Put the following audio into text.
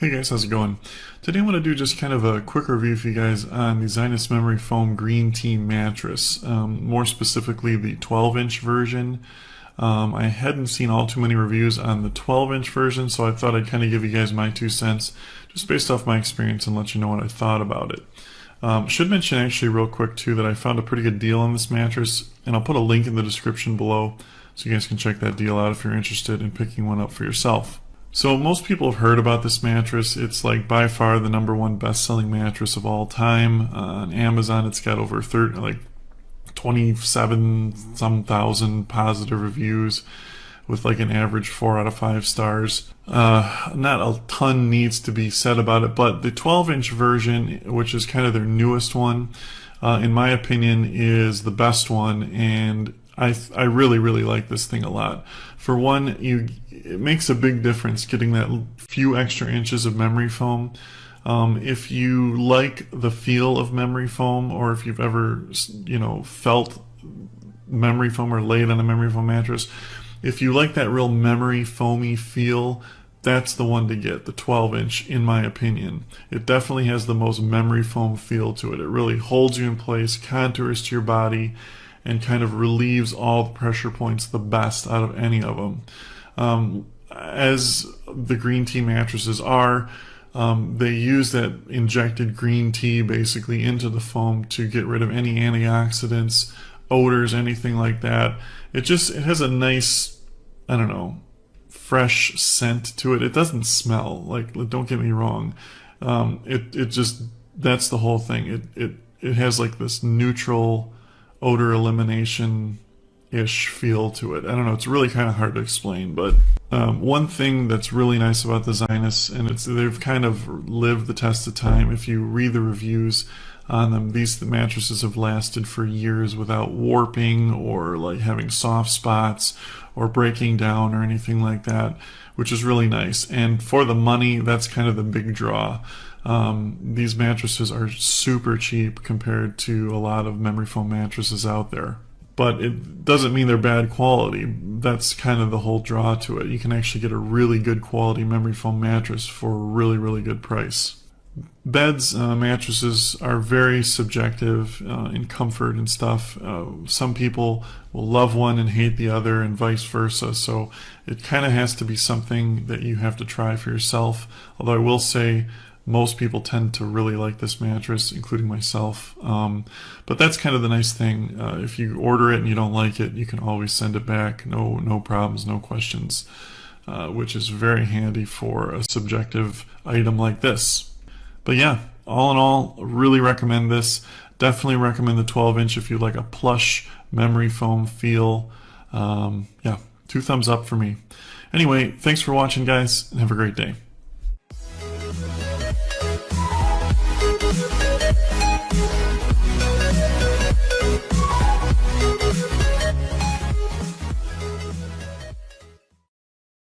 Hey guys, how's it going? Today I'm going to do just kind of a quick review for you guys on the Zinus Memory Foam Green Tea Mattress, more specifically the 12-inch version. I hadn't seen all too many reviews on the 12-inch version, so I thought I'd kind of give you guys my 2 cents just based off my experience and let you know what I thought about it. Should mention actually real quick too that I found a pretty good deal on this mattress, and I'll put a link in the description below so you guys can check that deal out if you're interested in picking one up for yourself. So most people have heard about this mattress. It's like by far the #1 best-selling mattress of all time. On Amazon, it's got over 27 some thousand positive reviews with like an average 4 out of 5 stars. Not a ton needs to be said about it, but the 12-inch version, which is kind of their newest one, in my opinion, is the best one, and I really like this thing a lot. For one, it makes a big difference getting that few extra inches of memory foam. If you like the feel of memory foam, or if you've ever felt memory foam or laid on a memory foam mattress, if you like that real memory foamy feel, that's the one to get, the 12-inch, in my opinion. It definitely has the most memory foam feel to it. It really holds you in place, contours to your body, and kind of relieves all the pressure points the best out of any of them. As the green tea mattresses are, they use that injected green tea basically into the foam to get rid of any antioxidants, odors, anything like that. It has a nice, I don't know, fresh scent to it. It doesn't smell, like, don't get me wrong. That's the whole thing. It has like this neutral odor elimination-ish feel to it. I don't know, it's really kind of hard to explain, but one thing that's really nice about the Zinus, and they've kind of lived the test of time. If you read the reviews on them, the mattresses have lasted for years without warping or like having soft spots or breaking down or anything like that, which is really nice. And for the money, that's kind of the big draw. These mattresses are super cheap compared to a lot of memory foam mattresses out there. But it doesn't mean they're bad quality. That's kind of the whole draw to it. You can actually get a really good quality memory foam mattress for a really good price. Beds, mattresses are very subjective in comfort and stuff. Some people will love one and hate the other, and vice versa. So it kind of has to be something that you have to try for yourself. Although I will say, most people tend to really like this mattress, including myself. But that's kind of the nice thing. If you order it and you don't like it, you can always send it back. No problems, no questions, which is very handy for a subjective item like this. But yeah, all in all, really recommend this. Definitely recommend the 12-inch if you like a plush memory foam feel. Yeah, 2 thumbs up for me. Anyway, thanks for watching, guys, and have a great day.